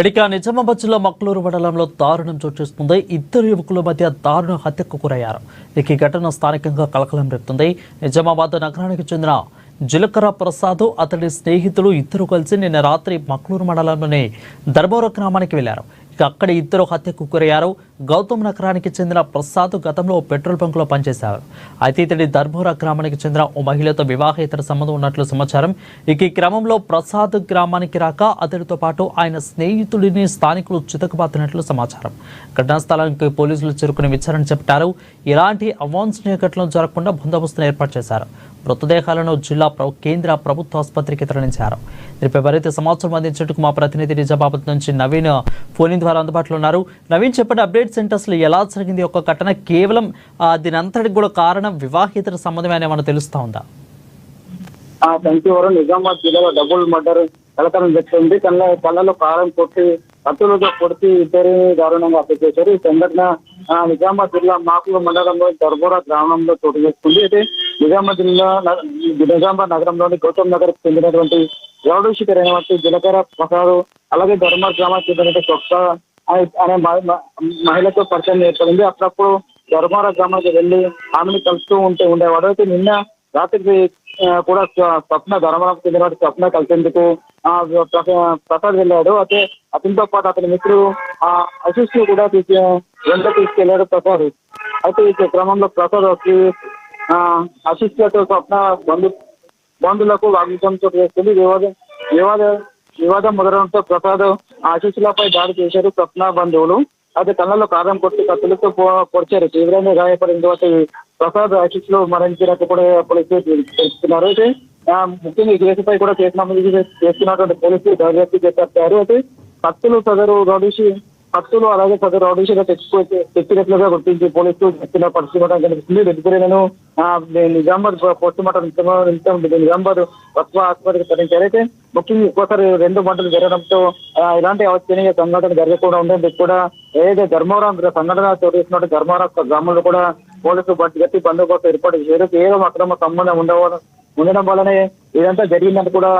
ఇక నిజామాబాద్ జిల్లా మక్లూరు మండలంలో దారుణం చోటు చేసుకుంది. ఇద్దరు యువకుల మధ్య దారుణ హత్యకు గురయ్యారు. ఇక ఈ ఘటన స్థానికంగా కలకలం రేపుతుంది. నిజామాబాద్ నగరానికి చెందిన జిలకర ప్రసాద్ అతడి స్నేహితులు ఇద్దరు కలిసి నిన్న రాత్రి మక్లూరు మండలంలోని దర్బోర గ్రామానికి వెళ్లారు. ఇక అక్కడ ఇద్దరు హత్యకు గురయ్యారు. గౌతమ్ నగరానికి చెందిన ప్రసాద్ గతంలో పెట్రోల్ బంకులో పనిచేశారు. అయితే ఇతడి దర్బోర గ్రామానికి చెందిన ఓ మహిళతో వివాహేతర సంబంధం ఉన్నట్లు సమాచారం. ఇక ఈ క్రమంలో ప్రసాద్ గ్రామానికి రాక అతడితో పాటు ఆయన స్నేహితుడిని స్థానికులు చితకబాదినట్లు సమాచారం. ఘటనా స్థలానికి పోలీసులు చేరుకుని విచారణ చేపట్టారు. ఇలాంటి అవాంఛనీయ ఘటనలు జరగకుండా బందోబస్తును ఏర్పాటు చేశారు. మృతదేహాలను జిల్లా కేంద్ర ప్రభుత్వ ఆసుపత్రికి తరలించారు. దీనిపై మరింత సమాచారం అందించేందుకు మా ప్రతినిధి నిజామాబాద్ నుంచి నవీన్ ఫోన్ ద్వారా అందుబాటులో ఉన్నారు. నవీన్, చెప్పండి, అప్డేట్ సెంటర్స్ లో ఎలా జరిగింది ఒక ఘటన? కేవలం దీని అంతటికి కూడా కారణం వివాహేతర సంబంధమే అని మనకు తెలుస్తా ఉందా? నిజామాబాద్ జిల్లాలో డబుల్ మర్డర్ కలకలం వ్యక్తుంది. కళ్ళలో కారం కొట్టి కత్తులతో కొడితే ఇద్దరిని దారుణంగా హత్య చేశారు. ఈ సంఘటన నిజామాబాద్ జిల్లా మాకుల మండలంలో దర్బోర గ్రామంలో చోటు చేసుకుంది. అయితే నిజామాబాద్ నగరంలోని గౌతమ్ నగర్ చెందినటువంటి రౌడీషికర్ అయినటువంటి జిలకర ప్రసాద్, అలాగే ధర్మ గ్రామానికి చెందిన చొక్క అనే మహిళతో పరిచయం ఏర్పడింది. అప్పుడప్పుడు ధర్మార గ్రామానికి వెళ్లి ఆమెను కలుస్తూ ఉండేవాడు. అయితే నిన్న రాత్రికి కూడా ధర్మవరం చెందిన స్వప్న కలిసేందుకు ప్రసాద్ వెళ్ళాడు. అయితే అతనితో పాటు అతని మిత్రుడు ఆశీష్ కూడా వెంట తీసుకెళ్లాడు ప్రసాద్. అయితే ఈ క్రమంలో ప్రసాద్ వచ్చి ఆశీష్ స్వప్న బంధువులకు వాగ్వితం చోటు చేస్తుంది. వివాదం మొదలడంతో ప్రసాద్ ఆశీస్సులపై దాడి చేశారు స్వప్న బంధువులు. అయితే కళ్ళలో కారం కొట్టి కత్తులతో పొడిచారు. తీవ్రంగా గాయపడిన తర్వాత ప్రసాద్ ఆశీస్సులు మరణించినట్టు కూడా పోలీసులు తెలుస్తున్నారు. అయితే ముఖ్యంగా ఈ కేసుపై కూడా కేసు నమోదు చేస్తున్నటువంటి పోలీసులు దర్యాప్తు చేపట్టారు. అయితే కత్తులు అలాగే సదరు రౌడీషిగా తెచ్చినట్లుగా గుర్తించి పోలీసులు చెప్తున్న పరిస్థితి కనిపిస్తుంది. రెడ్డిపల్లిలను నిజామాబాద్ పోస్ట్ మార్టం నిజామాబాద్ తత్వ ఆసుపత్రికి తరలించారు. అయితే ముఖ్యంగా ఒక్కోసారి రెండు మంటలు జరగడంతో ఇలాంటి అవాంఛనీయ సంఘటన జరగకుండా ఉండేందుకు కూడా ఏదైతే ధర్మవరం సంఘటన చోటు చేసినట్టు ధర్మవరం గ్రామంలో కూడా పోలీసులు గట్టి బందోబస్తు ఏర్పాటు చేశారు. కేవలం అక్రమ సంబంధం ఉండడం వల్లనే ఇదంతా జరిగిందని కూడా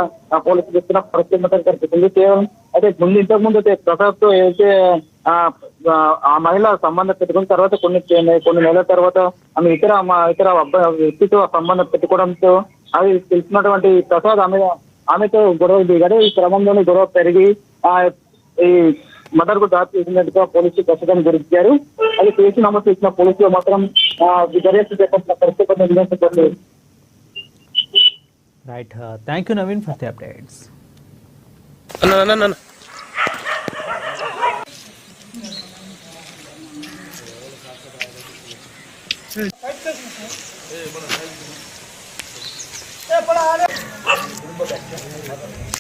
పోలీసులు చెప్తున్న పరిస్థితి కనిపిస్తుంది. కేవలం అయితే ఇంతకు ముందు ప్రసాద్ తో ఏదైతే ఆ మహిళ సంబంధం పెట్టుకున్న తర్వాత కొన్ని నెలల తర్వాత ఆమె ఇతర వ్యక్తితో సంబంధం పెట్టుకోవడంతో అది తెలిసినటువంటి ప్రసాద్ ఆమెతో గొడవ దిగాడు. ఈ క్రమంలోనే గొడవ పెరిగి ఈ మర్డర్ కు దారి చేసినట్టుగా పోలీసులు ప్రస్తుతం గురించారు. అది కేసు నమోదు చేసిన పోలీసులు మాత్రం దర్యాప్తు చేపట్టిన పరిస్థితి. Right. Thank you, Naveen, for the updates. No. Hey,